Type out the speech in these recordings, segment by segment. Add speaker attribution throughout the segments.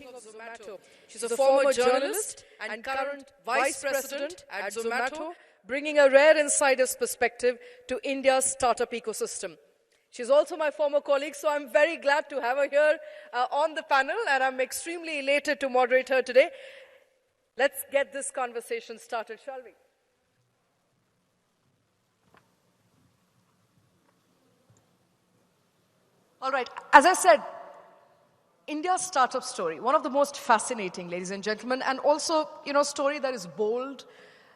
Speaker 1: Making of Zomato. She's a former journalist and current vice president at Zomato, bringing a rare insider's perspective to India's startup ecosystem. She's also my former colleague, so I'm very glad to have her here on the panel, and I'm extremely elated to moderate her today. Let's get this conversation started, shall we? All right, as I said, India's startup story, one of the most fascinating, ladies and gentlemen, and also, a story that is bold,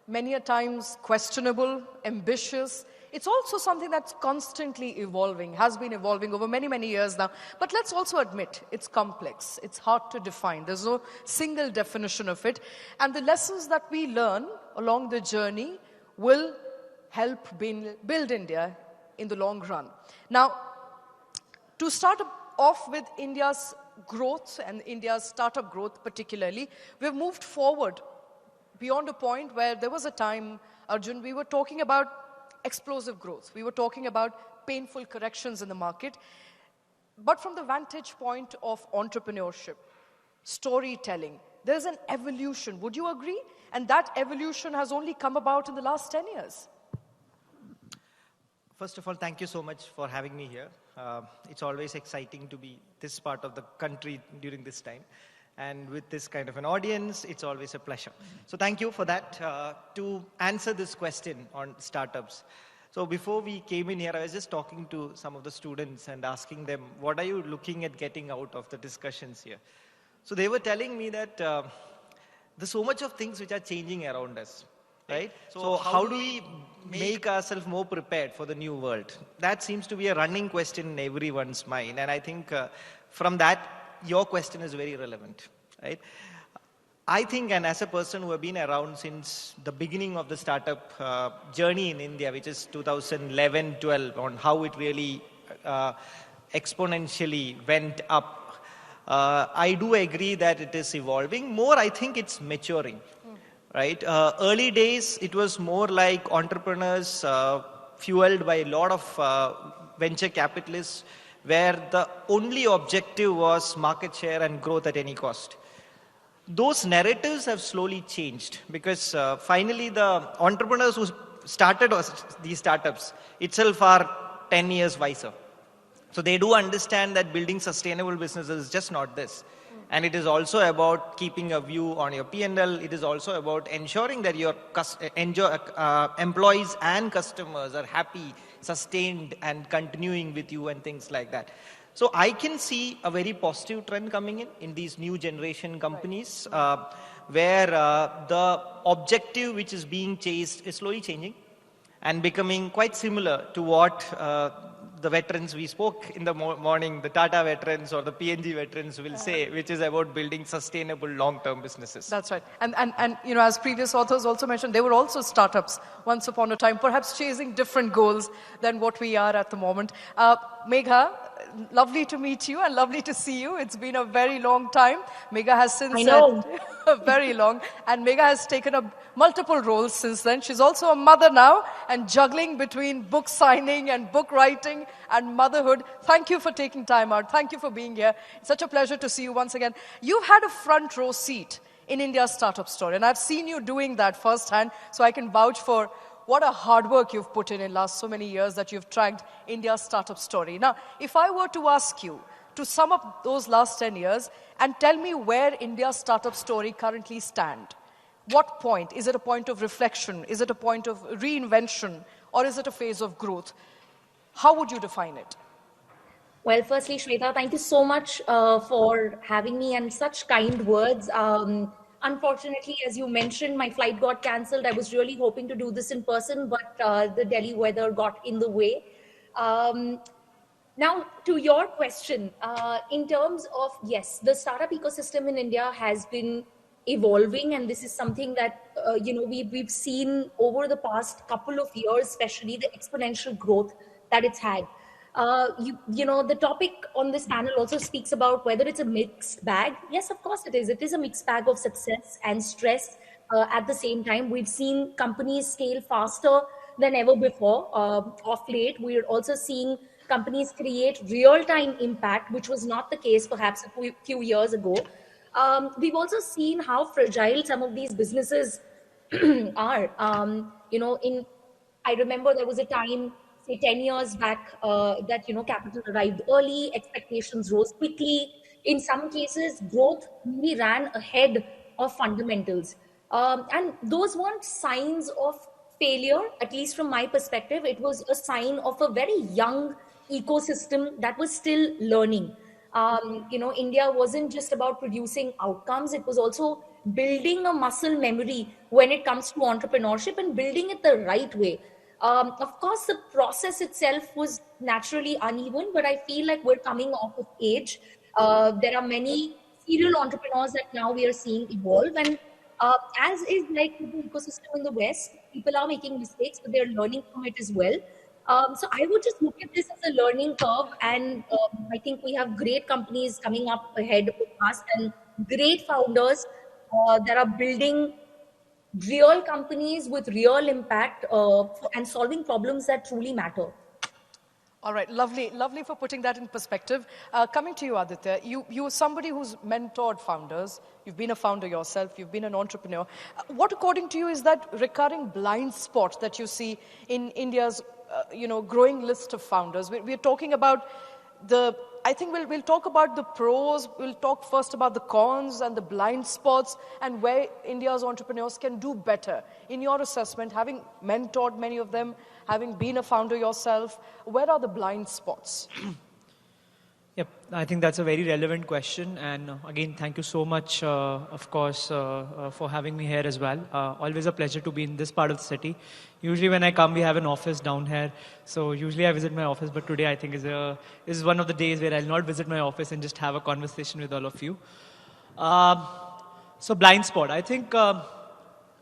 Speaker 1: many a times questionable, ambitious. It's also something that's constantly evolving, has been evolving over many, many years now. But let's also admit, it's complex. It's hard to define. There's no single definition of it. And the lessons that we learn along the journey will help build India in the long run. Now, to start off with India's growth and India's startup growth particularly, we've moved forward beyond a point where there was a time, Arjun, we were talking about explosive growth. We were talking about painful corrections in the market. But from the vantage point of entrepreneurship, storytelling, there's an evolution. Would you agree? And that evolution has only come about in the last 10 years.
Speaker 2: First of all, thank you so much for having me here. It's always exciting to be this part of the country during this time. And with this kind of an audience, it's always a pleasure. So thank you for that. To answer this question on startups. So before we came in here, I was just talking to some of the students and asking them, what are you looking at getting out of the discussions here? So they were telling me that there's so much of things which are changing around us. Right? So how do we make ourselves more prepared for the new world? That seems to be a running question in everyone's mind. And I think from that, your question is very relevant. Right? I think, and as a person who have been around since the beginning of the startup journey in India, which is 2011-12, on how it really exponentially went up, I do agree that it is evolving. More, I think it's maturing. Right? Early days, it was more like entrepreneurs fueled by a lot of venture capitalists, where the only objective was market share and growth at any cost. Those narratives have slowly changed because finally the entrepreneurs who started these startups itself are 10 years wiser. So they do understand that building sustainable businesses is just not this. And it is also about keeping a view on your P&L. It is also about ensuring that your employees and customers are happy, sustained, and continuing with you and things like that. So I can see a very positive trend coming in these new generation companies where the objective which is being chased is slowly changing and becoming quite similar to what the veterans we spoke in the morning, the Tata veterans or the PNG veterans will say, which is about building sustainable long-term businesses.
Speaker 1: That's right. And as previous authors also mentioned, they were also startups once upon a time, perhaps chasing different goals than what we are at the moment. Megha, lovely to meet you and lovely to see you. It's been a very long time. Megha has since very long, and Megha has taken up multiple roles since then. She's also a mother now and juggling between book signing and book writing and motherhood. Thank you for taking time out. Thank you for being here. It's such a pleasure to see you once again. You've had a front row seat in India's startup story, and I've seen you doing that firsthand, so I can vouch for what a hard work you've put in last so many years that you've tracked India's startup story. Now, if I were to ask you to sum up those last 10 years and tell me where India's startup story currently stands, what point? Is it a point of reflection? Is it a point of reinvention? Or is it a phase of growth? How would you define it?
Speaker 3: Well, firstly, Shweta, thank you so much for having me and such kind words. Unfortunately, as you mentioned, my flight got cancelled. I was really hoping to do this in person, but the Delhi weather got in the way. Now, to your question, in terms of, yes, the startup ecosystem in India has been evolving, and this is something that, we've seen over the past couple of years, especially the exponential growth that it's had. The topic on this panel also speaks about whether it's a mixed bag. Yes, of course it is. It is a mixed bag of success and stress at the same time. We've seen companies scale faster than ever before. Of late, we're also seeing companies create real-time impact, which was not the case perhaps a few years ago. We've also seen how fragile some of these businesses are. I remember there was a time, say 10 years back, that, capital arrived early, expectations rose quickly. In some cases, growth really ran ahead of fundamentals. And those weren't signs of failure, at least from my perspective. It was a sign of a very young ecosystem that was still learning. India wasn't just about producing outcomes, it was also building a muscle memory when it comes to entrepreneurship and building it the right way. Of course, the process itself was naturally uneven, but I feel like we're coming off of age. There are many serial entrepreneurs that now we are seeing evolve, and as is like with the ecosystem in the West, people are making mistakes, but they're learning from it as well. So I would just look at this as a learning curve, and I think we have great companies coming up ahead with us and great founders that are building real companies with real impact and solving problems that truly matter.
Speaker 1: All right, lovely for putting that in perspective. Coming to you, Aditya, you are somebody who's mentored founders. You've been a founder yourself. You've been an entrepreneur. What, according to you, is that recurring blind spot that you see in India's, growing list of founders? We're talking about I think we'll talk about the pros. We'll talk first about the cons and the blind spots and where India's entrepreneurs can do better. In your assessment, having mentored many of them, having been a founder yourself, where are the blind spots?
Speaker 4: Yep, I think that's a very relevant question. And again, thank you so much, of course, for having me here as well. Always a pleasure to be in this part of the city. Usually when I come, we have an office down here. So usually I visit my office, but today I think is one of the days where I'll not visit my office and just have a conversation with all of you. So blind spot. I think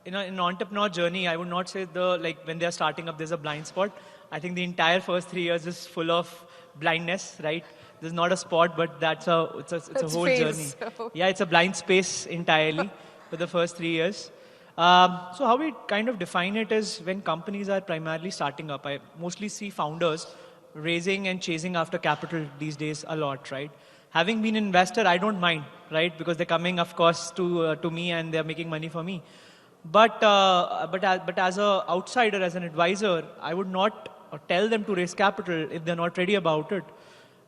Speaker 4: in an entrepreneur journey, I would not say when they're starting up, there's a blind spot. I think the entire first 3 years is full of blindness, right? There's not a spot, but it's a whole journey. Yeah, it's a blind space entirely for the first 3 years. So how we kind of define it is when companies are primarily starting up. I mostly see founders raising and chasing after capital these days a lot, right? Having been an investor, I don't mind, right? Because they're coming, of course, to me and they're making money for me. But as an outsider, as an advisor, I would not tell them to raise capital if they're not ready about it.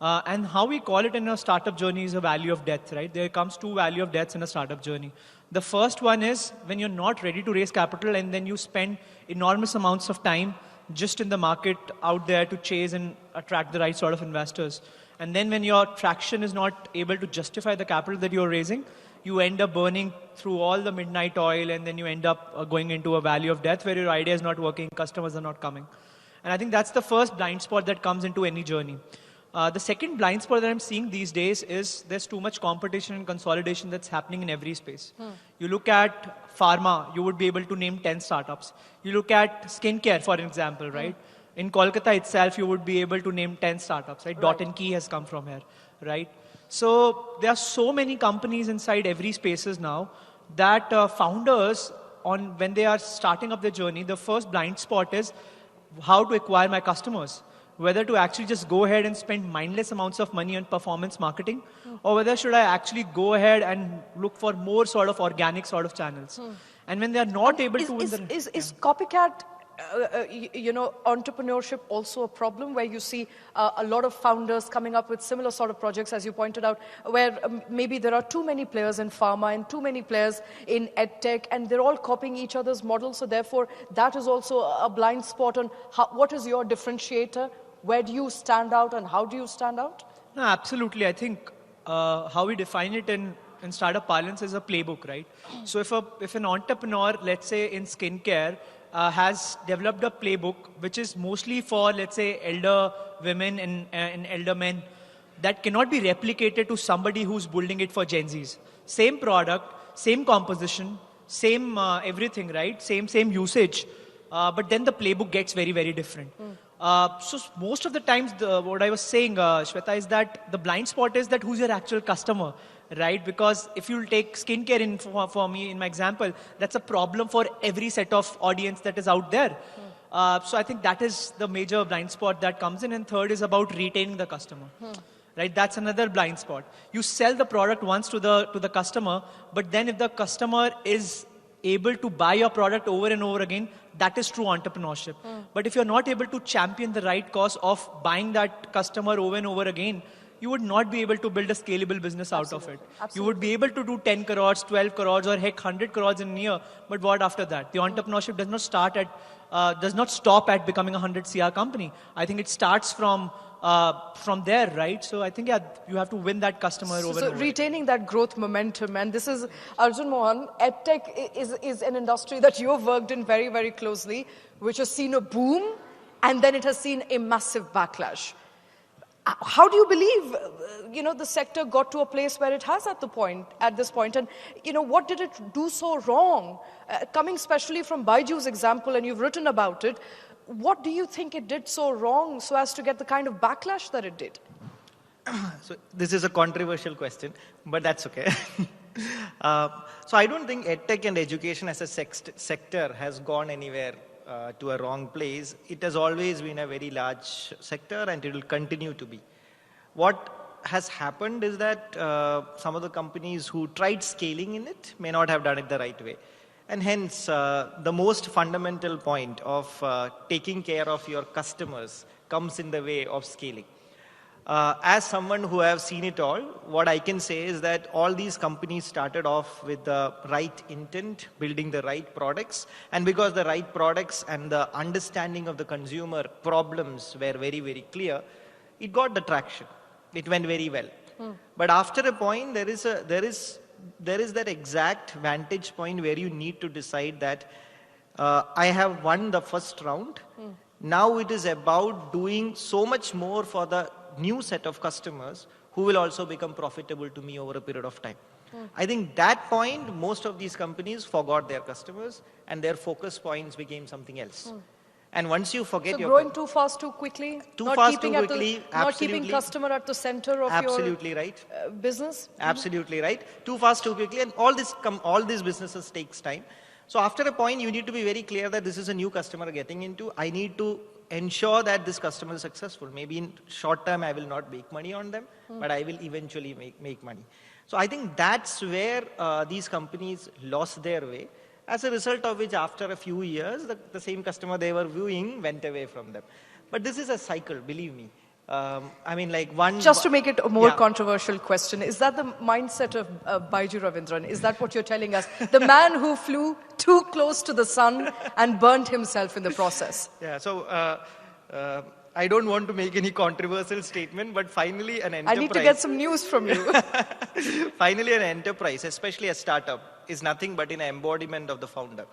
Speaker 4: And how we call it in a startup journey is a value of death, right? There comes 2 value of deaths in a startup journey. The first one is when you're not ready to raise capital and then you spend enormous amounts of time just in the market out there to chase and attract the right sort of investors. And then when your traction is not able to justify the capital that you're raising, you end up burning through all the midnight oil and then you end up going into a valley of death where your idea is not working, customers are not coming. And I think that's the first blind spot that comes into any journey. The second blind spot that I'm seeing these days is there's too much competition and consolidation that's happening in every space. You look at pharma, you would be able to name 10 startups. You look at skincare, for example, right? In Kolkata itself, you would be able to name 10 startups, right? Dot and Key has come from here, right? So there are so many companies inside every spaces now that founders, when they are starting up their journey, the first blind spot is how to acquire my customers. Whether to actually just go ahead and spend mindless amounts of money on performance marketing, or whether should I actually go ahead and look for more sort of organic sort of channels. And when they are not able to...
Speaker 1: Is copycat, entrepreneurship also a problem where you see a lot of founders coming up with similar sort of projects, as you pointed out, where maybe there are too many players in pharma and too many players in EdTech, and they're all copying each other's models, so therefore that is also a blind spot on what is your differentiator? Where do you stand out and how do you stand out?
Speaker 4: No, absolutely. I think how we define it in startup parlance is a playbook, right? So if an entrepreneur, let's say in skincare, has developed a playbook which is mostly for, let's say, elder women and elder men, that cannot be replicated to somebody who's building it for Gen Zs. Same product, same composition, same everything, right? Same usage. But then the playbook gets very, very different. So most of the times, what I was saying, Shweta, is that the blind spot is that who's your actual customer, right? Because if you'll take skincare for me, in my example, that's a problem for every set of audience that is out there. So I think that is the major blind spot that comes in. And third is about retaining the customer, right? That's another blind spot. You sell the product once to the customer, but then if the customer is able to buy your product over and over again, that is true entrepreneurship. But if you're not able to champion the right cause of buying that customer over and over again, you would not be able to build a scalable business out of it. You would be able to do 10 crores, 12 crores, or heck, 100 crores in a year. But what after that? The entrepreneurship does not stop at becoming a 100 CR company. I think it starts from there, right? So I think, you have to win that customer over and over.
Speaker 1: So retaining that growth momentum, and this is, Arjun Mohan, EdTech is an industry that you have worked in very, very closely, which has seen a boom, and then it has seen a massive backlash. How do you believe, the sector got to a place where it has at this point? And, what did it do so wrong? Coming especially from Baiju's example, and you've written about it, what do you think it did so wrong so as to get the kind of backlash that it did?
Speaker 2: So this is a controversial question, but that's okay. So I don't think EdTech and education as a sector has gone anywhere to a wrong place. It has always been a very large sector and it will continue to be. What has happened is that some of the companies who tried scaling in it may not have done it the right way. And hence, the most fundamental point of taking care of your customers comes in the way of scaling. As someone who has seen it all, what I can say is that all these companies started off with the right intent, building the right products, and because the right products and the understanding of the consumer problems were very, very clear, it got the traction. It went very well. But after a point, there is that exact vantage point where you need to decide that I have won the first round. Now it is about doing so much more for the new set of customers who will also become profitable to me over a period of time. I think that point, most of these companies forgot their customers and their focus points became something else. And once you forget
Speaker 1: so growing too fast, too quickly?
Speaker 2: Not
Speaker 1: keeping customer at the center of
Speaker 2: absolutely
Speaker 1: your
Speaker 2: right.
Speaker 1: Business?
Speaker 2: Absolutely right. Too fast, too quickly. And all these businesses takes time. So after a point, you need to be very clear that this is a new customer getting into. I need to ensure that this customer is successful. Maybe in short term, I will not make money on them, but I will eventually make money. So I think that's where these companies lost their way. As a result of which, after a few years, the same customer they were viewing went away from them. But this is a cycle, believe me.
Speaker 1: Just to make it a more controversial question, is that the mindset of Baiju Ravindran? Is that what you're telling us? The man who flew too close to the sun and burnt himself in the process.
Speaker 2: Yeah, so I don't want to make any controversial statement, but finally an enterprise...
Speaker 1: I need to get some news from you.
Speaker 2: Finally an enterprise, especially a startup, is nothing but an embodiment of the founder.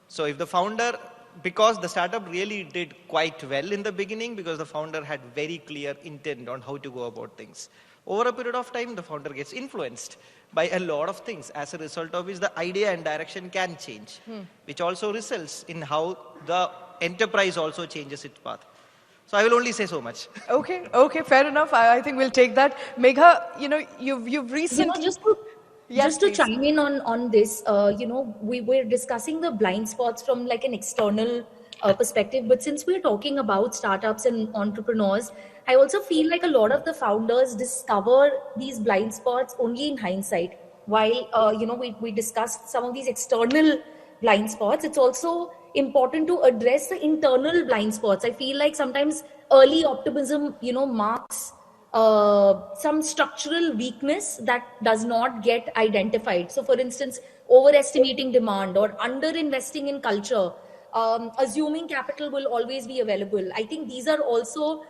Speaker 2: So if the founder... Because the startup really did quite well in the beginning because the founder had very clear intent on how to go about things. Over a period of time, the founder gets influenced by a lot of things, as a result of which the idea and direction can change, which also results in how the enterprise also changes its path. So I will only say so much.
Speaker 1: Okay, fair enough. I think we'll take that. Megha, you've recently...
Speaker 3: Just to chime in on this, we were discussing the blind spots from like an external perspective, but since we're talking about startups and entrepreneurs, I also feel like a lot of the founders discover these blind spots only in hindsight. While, we discussed some of these external blind spots, it's also important to address the internal blind spots. I feel like sometimes early optimism, marks some structural weakness that does not get identified. So for instance, overestimating demand or underinvesting in culture, assuming capital will always be available. I think these are also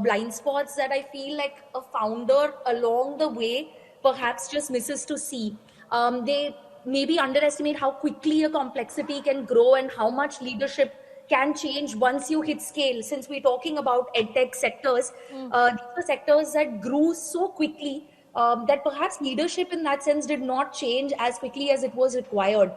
Speaker 3: blind spots that I feel like a founder along the way perhaps just misses to see. They maybe underestimate how quickly a complexity can grow and how much leadership can change once you hit scale. Since we're talking about edtech sectors, these are sectors that grew so quickly that perhaps leadership in that sense did not change as quickly as it was required.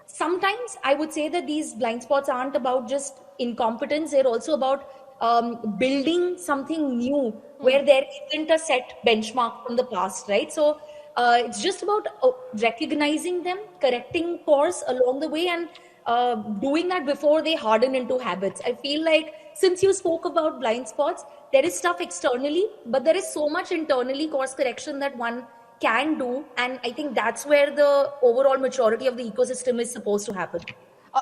Speaker 3: Sometimes I would say that these blind spots aren't about just incompetence, they're also about building something new where there isn't a set benchmark from the past, right? So it's just about recognizing them, correcting course along the way, and doing that before they harden into habits. I feel like since you spoke about blind spots, there is stuff externally, but there is so much internally course correction that one can do. And I think that's where the overall maturity of the ecosystem is supposed to happen.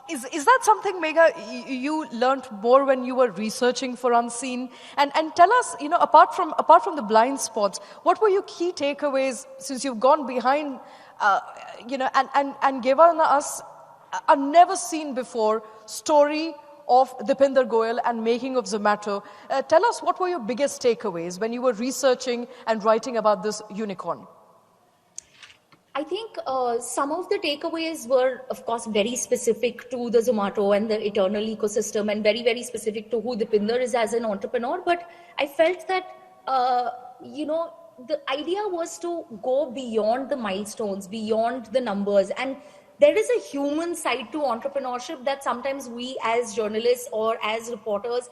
Speaker 1: Is that something, Megha, you learned more when you were researching for Unseen? And tell us, apart from the blind spots, what were your key takeaways since you've gone behind, and given us a never seen before story of Deepinder Goyal and Making of Zomato? Tell us, what were your biggest takeaways when you were researching and writing about this unicorn?
Speaker 3: I think some of the takeaways were, of course, very specific to the Zomato and the eternal ecosystem, and very, very specific to who Deepinder is as an entrepreneur. But I felt that, the idea was to go beyond the milestones, beyond the numbers. And there is a human side to entrepreneurship that sometimes we as journalists or as reporters,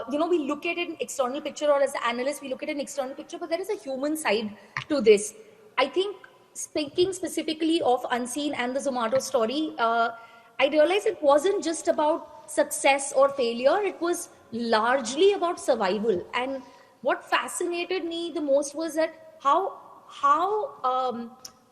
Speaker 3: we look at an external picture, or as analysts, we look at an external picture, but there is a human side to this. I think, speaking specifically of Unseen and the Zomato story, I realized it wasn't just about success or failure. It was largely about survival. And what fascinated me the most was that how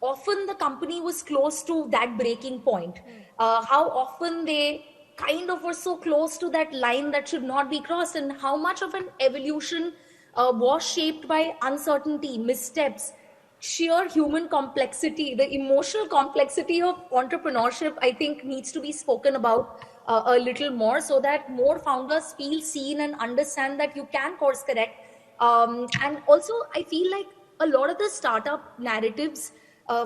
Speaker 3: often the company was close to that breaking point. How often they kind of were so close to that line that should not be crossed, and how much of an evolution was shaped by uncertainty, missteps, sheer human complexity. The emotional complexity of entrepreneurship, I think, needs to be spoken about a little more, so that more founders feel seen and understand that you can course correct. And also, I feel like a lot of the startup narratives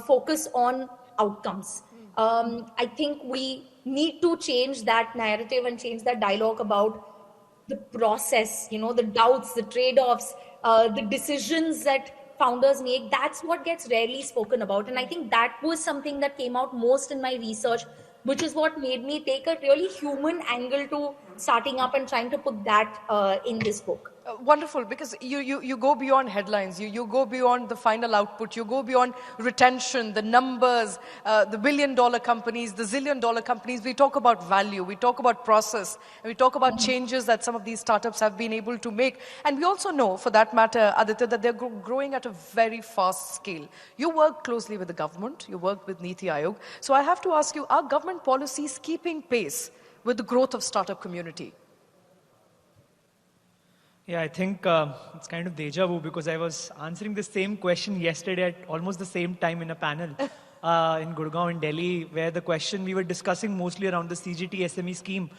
Speaker 3: focus on outcomes. I think we need to change that narrative and change that dialogue about the process, the doubts, the trade-offs, the decisions that founders make. That's what gets rarely spoken about. And I think that was something that came out most in my research, which is what made me take a really human angle to starting up and trying to put that in this book.
Speaker 1: Wonderful, because you go beyond headlines, you go beyond the final output, you go beyond retention, the numbers, the billion-dollar companies, the zillion-dollar companies. We talk about value, we talk about process, and we talk about changes that some of these startups have been able to make. And we also know, for that matter, Aditya, that they're growing at a very fast scale. You work closely with the government, you work with Niti Aayog. So I have to ask you, are government policies keeping pace with the growth of startup community?
Speaker 4: Yeah, I think it's kind of deja vu, because I was answering the same question yesterday at almost the same time in a panel in Gurgaon in Delhi, where the question we were discussing mostly around the CGT SME scheme,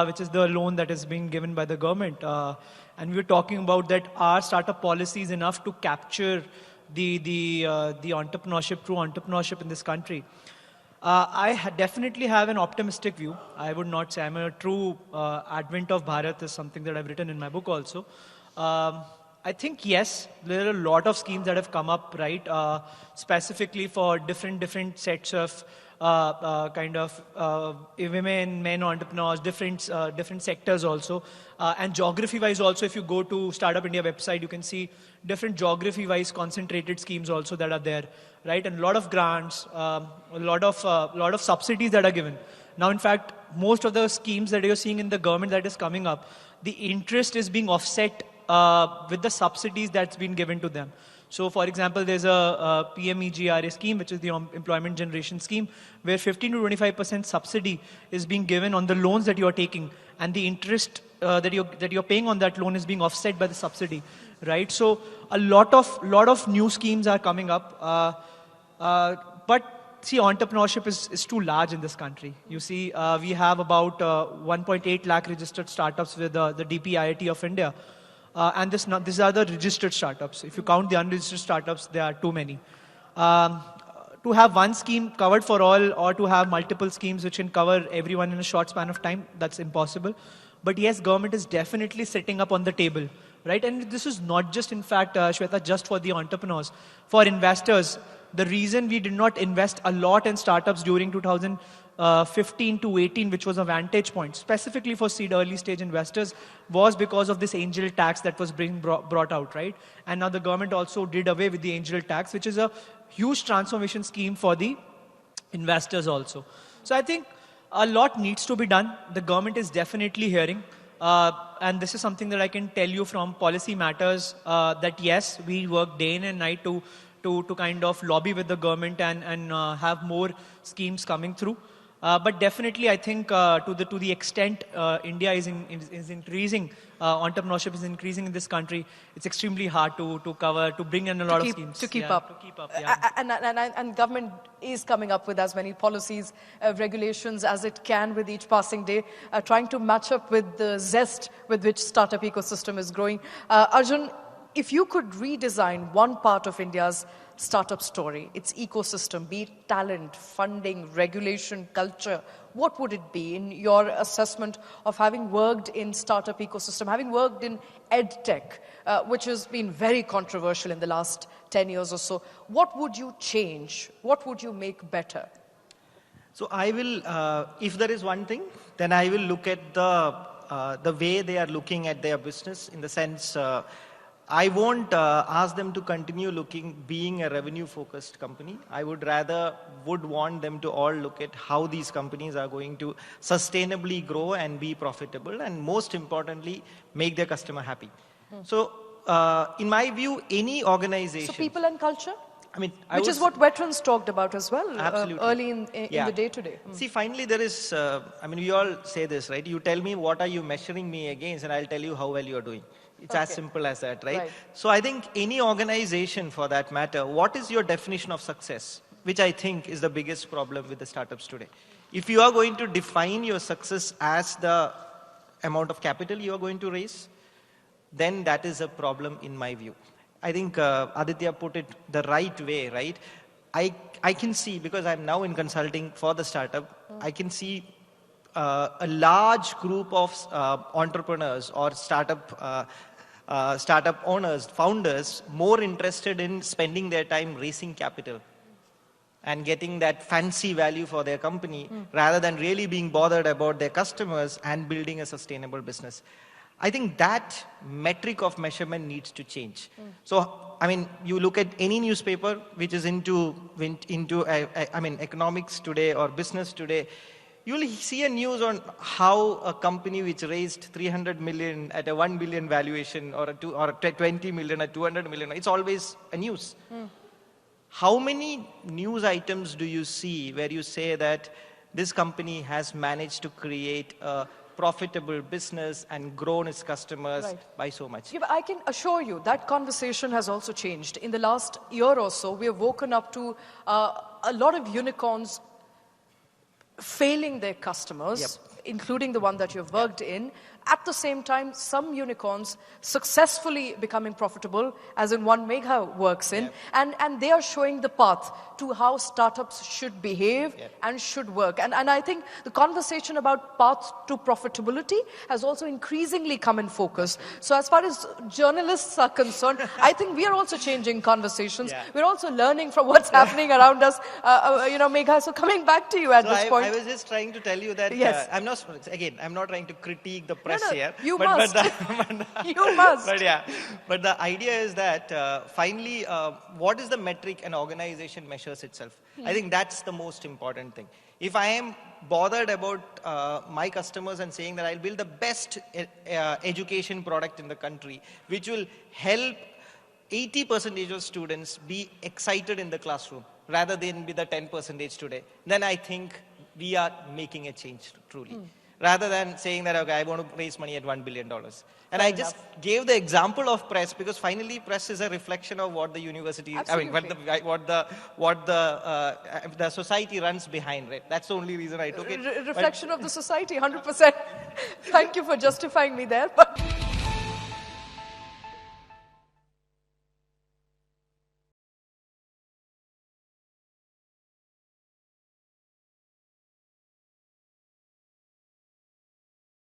Speaker 4: which is the loan that is being given by the government. And we were talking about that our startup policy is enough to capture the entrepreneurship, true entrepreneurship in this country. I definitely have an optimistic view. I would not say I'm a true advent of Bharat is something that I've written in my book also. I think, yes, there are a lot of schemes that have come up, right, specifically for different sets of women, men entrepreneurs, different sectors also. And geography-wise also, if you go to Startup India website, you can see different geography-wise concentrated schemes also that are there, right? And a lot of grants, a lot of subsidies that are given. Now, in fact, most of the schemes that you're seeing in the government that is coming up, the interest is being offset with the subsidies that's been given to them. So, for example, there's a PMEGRA scheme, which is the Employment Generation Scheme, where 15 to 25% subsidy is being given on the loans that you are taking, and the interest that you're paying on that loan is being offset by the subsidy, right? So, a lot of new schemes are coming up, but see, entrepreneurship is too large in this country. You see, we have about 1.8 lakh registered startups with the DPIIT of India. And these are the registered startups. If you count the unregistered startups, there are too many. To have one scheme covered for all, or to have multiple schemes which can cover everyone in a short span of time, that's impossible. But yes, government is definitely setting up on the table, right? And this is not just, in fact, Shweta, just for the entrepreneurs. For investors, the reason we did not invest a lot in startups during 2015 to 18, which was a vantage point, specifically for seed early stage investors, was because of this angel tax that was being brought out, right? And now the government also did away with the angel tax, which is a huge transformation scheme for the investors also. So I think a lot needs to be done. The government is definitely hearing. And this is something that I can tell you from policy matters, that yes, we work day in and night to kind of lobby with the government and have more schemes coming through. But definitely, I think to the extent India is increasing, entrepreneurship is increasing in this country. It's extremely hard to bring in a lot of schemes
Speaker 1: to keep up.
Speaker 4: To keep up, yeah.
Speaker 1: And government is coming up with as many policies, regulations as it can with each passing day, trying to match up with the zest with which startup ecosystem is growing. Arjun, if you could redesign one part of India's startup story, its ecosystem, be it talent, funding, regulation, culture, what would it be in your assessment of having worked in startup ecosystem, having worked in EdTech, which has been very controversial in the last 10 years or so? What would you change? What would you make better?
Speaker 2: So I will, if there is one thing, then I will look at the way they are looking at their business, in the sense, I won't ask them to continue being a revenue-focused company. I would want them to all look at how these companies are going to sustainably grow and be profitable, and most importantly, make their customer happy. So, in my view, any organization...
Speaker 1: So people and culture?
Speaker 2: I mean,
Speaker 1: which is what veterans talked about as well, early in the day-to-day.
Speaker 2: See, finally, there is, we all say this, right? You tell me what are you measuring me against, and I'll tell you how well you are doing. It's as simple as that, right? So I think any organization, for that matter, what is your definition of success? Which I think is the biggest problem with the startups today. If you are going to define your success as the amount of capital you are going to raise, then that is a problem in my view. I think Aditya put it the right way, right? I can see, because I'm now in consulting for the startup, I can see a large group of entrepreneurs or startup owners, founders, more interested in spending their time raising capital and getting that fancy value for their company, rather than really being bothered about their customers and building a sustainable business. I think that metric of measurement needs to change. So, you look at any newspaper which is into economics today or business today, you'll see a news on how a company which raised 300 million at a 1 billion valuation, or 20 million at 200 million, it's always a news. How many news items do you see where you say that this company has managed to create a profitable business and grown its customers by so much?
Speaker 1: Yeah, but I can assure you that conversation has also changed. In the last year or so, we have woken up to a lot of unicorns failing their customers, including the one that you've worked in. At the same time, some unicorns successfully becoming profitable, as in one Megha works in, and they are showing the path to how startups should behave and should work. And I think the conversation about path to profitability has also increasingly come in focus. So as far as journalists are concerned, I think we are also changing conversations. We're also learning from what's happening around us. Megha, so coming back to you at this point.
Speaker 2: I was just trying to tell you that I'm not trying to critique the press here.
Speaker 1: You must. You must.
Speaker 2: But the idea is that finally, what is the metric an organization measures itself? I think that's the most important thing. If I am bothered about my customers and saying that I'll build the best education product in the country, which will help 80% of students be excited in the classroom rather than be the 10% today, then I think we are making a change truly. Rather than saying that, okay, I want to raise money at $1 billion. And I just gave the example of press, because finally press is a reflection of what the university, what the society runs behind, right? That's the only reason I took it.
Speaker 1: Reflection of the society, 100%. Thank you for justifying me there. But